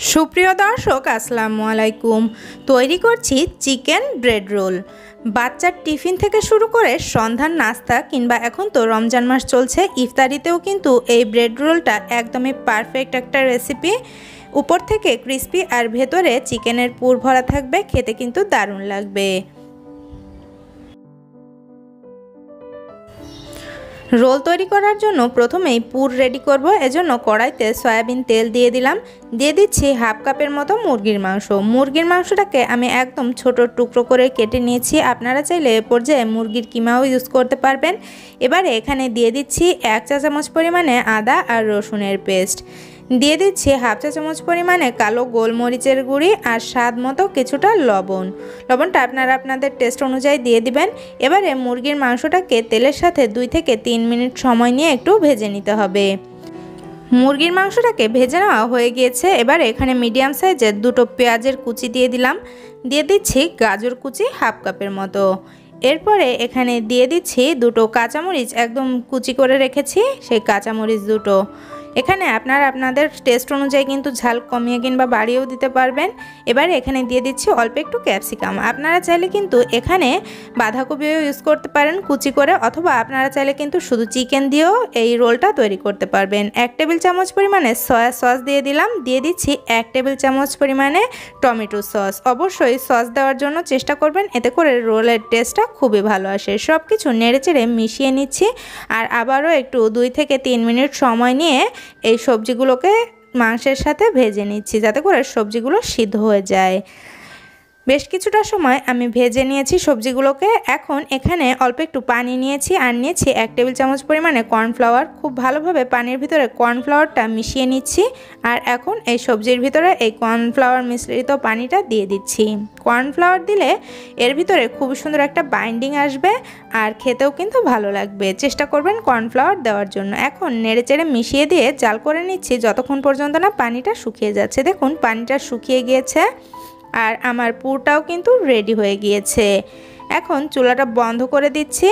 সুপ্রিয় দর্শক আসসালামু আলাইকুম। তৈরি করছি চিকেন ব্রেড রোল। বাচ্চার টিফিন থেকে শুরু করে সন্ধ্যার নাস্তা কিংবা এখন তো রমজান মাস চলছে, ইফতারিতেও কিন্তু এই ব্রেড রোলটা একদমই পারফেক্ট একটা রেসিপি। উপর থেকে ক্রিস্পি আর ভেতরে চিকেনের পুর ভরা থাকবে, খেতে কিন্তু দারুণ লাগবে। রোল তৈরি করার জন্য প্রথমেই পুর রেডি করব। এজন্য কড়াইতে সয়াবিন তেল দিয়ে দিলাম। দিয়ে দিচ্ছি হাফ কাপের মতো মুরগির মাংস। মুরগির মাংসটাকে আমি একদম ছোট টুকরো করে কেটে নিয়েছি। আপনারা চাইলে এ পর্যায়ে মুরগির কিমাও ইউজ করতে পারবেন। এবারে এখানে দিয়ে দিচ্ছি 1 চা চামচ পরিমাণে আদা আর রসুনের পেস্ট। দিয়ে দিচ্ছি হাফ চা চামচ পরিমাণে কালো গোলমরিচের গুঁড়ি আর স্বাদ মতো কিছুটা লবণ। লবণটা আপনারা আপনাদের টেস্ট অনুযায়ী দিয়ে দিবেন। এবারে মুরগির মাংসটাকে তেলের সাথে 2 থেকে 3 মিনিট সময় নিয়ে একটু ভেজে নিতে হবে। মুরগির মাংসটাকে ভেজে নেওয়া হয়ে গিয়েছে। এবার এখানে মিডিয়াম সাইজের 2টো পেঁয়াজের কুচি দিয়ে দিলাম। দিয়ে দিচ্ছি গাজর কুচি হাফ কাপের মতো। এরপরে এখানে দিয়ে দিচ্ছি 2টো কাঁচামরিচ একদম কুচি করে রেখেছি, সেই কাঁচামরিচ 2টো। এখানে আপনারা আপনাদের টেস্ট অনুযায়ী কিন্তু ঝাল কমিয়ে কিংবা বাড়িয়েও দিতে পারবেন। এবারে এখানে দিয়ে দিচ্ছি অল্প একটু ক্যাপসিকাম। আপনারা চাইলে কিন্তু এখানে বাঁধাকপিও ইউজ করতে পারেন কুচি করে, অথবা আপনারা চাইলে কিন্তু শুধু চিকেন দিয়েও এই রোলটা তৈরি করতে পারবেন। 1 টেবিল চামচ পরিমাণে সয়া সস দিয়ে দিলাম। দিয়ে দিচ্ছি 1 টেবিল চামচ পরিমাণে টমেটো সস। অবশ্যই সস দেওয়ার জন্য চেষ্টা করবেন, এতে করে রোলের টেস্টটা খুবই ভালো আসে। সব কিছু নেড়েচেড়ে মিশিয়ে নিচ্ছি আর আবারও একটু 2 থেকে 3 মিনিট সময় নিয়ে এই সবজিগুলোকে মাংসের সাথে ভেজে নিচ্ছি, যাতে করে সবজিগুলো সিদ্ধ হয়ে যায়। বেশ কিছুটা সময় আমি ভেজে নিয়েছি সবজিগুলোকে। এখন এখানে অল্প একটু পানি নিয়েছি আর নিয়েছি 1 টেবিল চামচ পরিমাণে কর্নফ্লাওয়ার। খুব ভালোভাবে পানির ভিতরে কর্নফ্লাওয়ারটা মিশিয়ে নিচ্ছি আর এখন এই সবজির ভিতরে এই কর্নফ্লাওয়ার মিশ্রিত পানিটা দিয়ে দিচ্ছি। কর্নফ্লাওয়ার দিলে এর ভিতরে খুব সুন্দর একটা বাইন্ডিং আসবে আর খেতেও কিন্তু ভালো লাগবে। চেষ্টা করবেন কর্নফ্লাওয়ার দেওয়ার জন্য। এখন নেড়েচেড়ে মিশিয়ে দিয়ে জাল করে নিচ্ছি যতক্ষণ পর্যন্ত না পানিটা শুকিয়ে যাচ্ছে। দেখুন পানিটা শুকিয়ে গিয়েছে আর আমার পুরটাও কিন্তু রেডি হয়ে গিয়েছে। এখন চুলাটা বন্ধ করে দিচ্ছি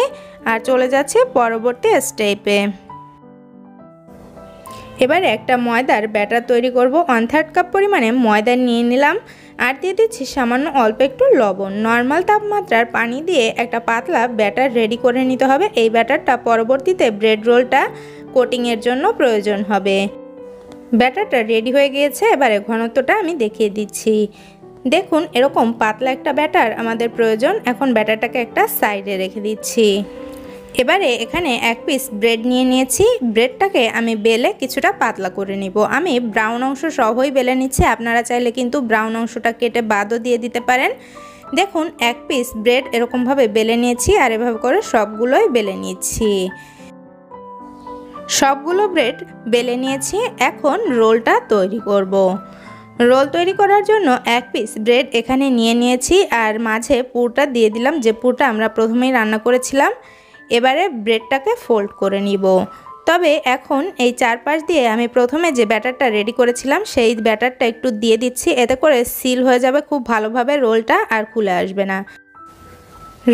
আর চলে যাচ্ছি পরবর্তী স্টেপে। এবার একটা ময়দার ব্যাটার তৈরি করব। 1/3 কাপ পরিমাণে ময়দা নিয়ে নিলাম আর দিয়ে দিচ্ছি সামান্য অল্প একটু লবণ। নর্মাল তাপমাত্রার পানি দিয়ে একটা পাতলা ব্যাটার রেডি করে নিতে হবে। এই ব্যাটারটা পরবর্তীতে ব্রেড রোলটা কোটিংয়ের জন্য প্রয়োজন হবে। ব্যাটারটা রেডি হয়ে গিয়েছে। এবারে ঘনত্বটা আমি দেখিয়ে দিচ্ছি। দেখুন এরকম পাতলা একটা ব্যাটার আমাদের প্রয়োজন। এখন ব্যাটারটাকে একটা সাইডে রেখে দিচ্ছি। এবারে এখানে 1 পিস ব্রেড নিয়ে নিয়েছি। ব্রেডটাকে আমি বেলে কিছুটা পাতলা করে নিব। আমি ব্রাউন অংশ সহই বেলে নিচ্ছি, আপনারা চাইলে কিন্তু ব্রাউন অংশটা কেটে বাদও দিয়ে দিতে পারেন। দেখুন 1 পিস ব্রেড এরকমভাবে বেলে নিয়েছি আর এভাবে করে সবগুলোই বেলে নিচ্ছি। সবগুলো ব্রেড বেলে নিয়েছি। এখন রোলটা তৈরি করব। রোল তৈরি করার জন্য 1 পিস ব্রেড এখানে নিয়ে নিয়েছি আর মাঝে পুরটা দিয়ে দিলাম, যে পুরটা আমরা প্রথমেই রান্না করেছিলাম। এবারে ব্রেডটাকে ফোল্ড করে নিব। তবে এখন এই চারপাশ দিয়ে আমি প্রথমে যে ব্যাটারটা রেডি করেছিলাম সেই ব্যাটারটা একটু দিয়ে দিচ্ছি, এতে করে সিল হয়ে যাবে খুব ভালোভাবে রোলটা আর খুলে আসবে না।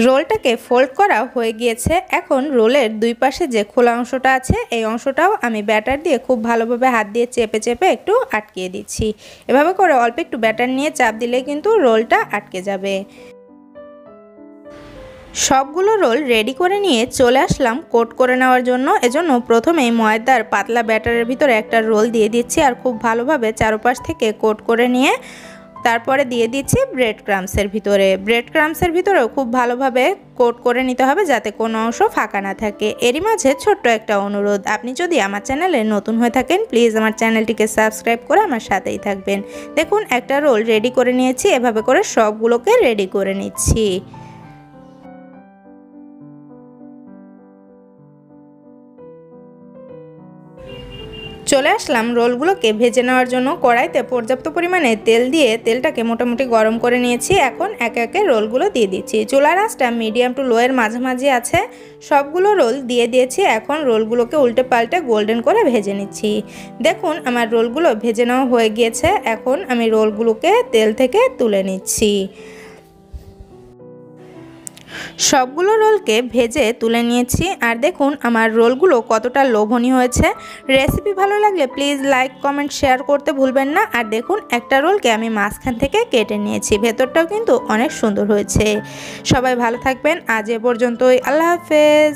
রোলটাকে ফোল্ড করা হয়ে গিয়েছে। এখন রোলের 2 পাশে যে খোলা অংশটা আছে এই অংশটাও আমি ব্যাটার দিয়ে খুব ভালোভাবে হাত দিয়ে চেপে চেপে একটু আটকিয়ে দিচ্ছি। এভাবে করে অল্প একটু ব্যাটার নিয়ে চাপ দিলে কিন্তু রোলটা আটকে যাবে। সবগুলো রোল রেডি করে নিয়ে চলে আসলাম কোট করে নেওয়ার জন্য। এজন্য প্রথমেই ময়দার পাতলা ব্যাটারের ভিতরে একটা রোল দিয়ে দিচ্ছি আর খুব ভালোভাবে চারপাশ থেকে কোট করে নিয়ে তারপরে দিয়ে দিচ্ছি ব্রেড ক্রাম্বসের ভিতরে। ব্রেড ক্রাম্বসের ভিতরেও খুব ভালোভাবে কোট করে নিতে হবে যাতে কোনো অংশ ফাঁকা না থাকে। এরই মাঝে ছোট্ট একটা অনুরোধ, আপনি যদি আমার চ্যানেলে নতুন হয়ে থাকেন প্লিজ আমার চ্যানেলটিকে সাবস্ক্রাইব করে আমার সাথেই থাকবেন। দেখুন একটা রোল রেডি করে নিয়েছি, এভাবে করে সবগুলোকে রেডি করে নিচ্ছি। চলে আসলাম রোলগুলোকে ভেজে নেওয়ার জন্য। কড়াইতে পর্যাপ্ত পরিমাণে তেল দিয়ে তেলটাকে মোটামুটি গরম করে নিয়েছি। এখন একে একে রোলগুলো দিয়ে দিচ্ছি। চুলার আঁচটা মিডিয়াম টু লোয়ের মাঝামাঝি আছে। সবগুলো রোল দিয়ে দিয়েছি। এখন রোলগুলোকে উল্টে পাল্টে গোল্ডেন করে ভেজে নিচ্ছি। দেখুন আমার রোলগুলো ভেজে নেওয়া হয়ে গিয়েছে। এখন আমি রোলগুলোকে তেল থেকে তুলে নিচ্ছি। সবগুলো রোলকে ভেজে তুলে নিয়েছি। আর দেখুন আমার রোলগুলো কতটা লোভনীয় হয়েছে। রেসিপি ভালো লাগলে প্লিজ লাইক কমেন্ট শেয়ার করতে ভুলবেন না। আর দেখুন একটা রোলকে আমি মাঝখান থেকে কেটে নিয়েছি, ভেতরটাও কিন্তু অনেক সুন্দর হয়েছে। সবাই ভালো থাকবেন, আজ এ পর্যন্তই, আল্লাহ হাফেজ।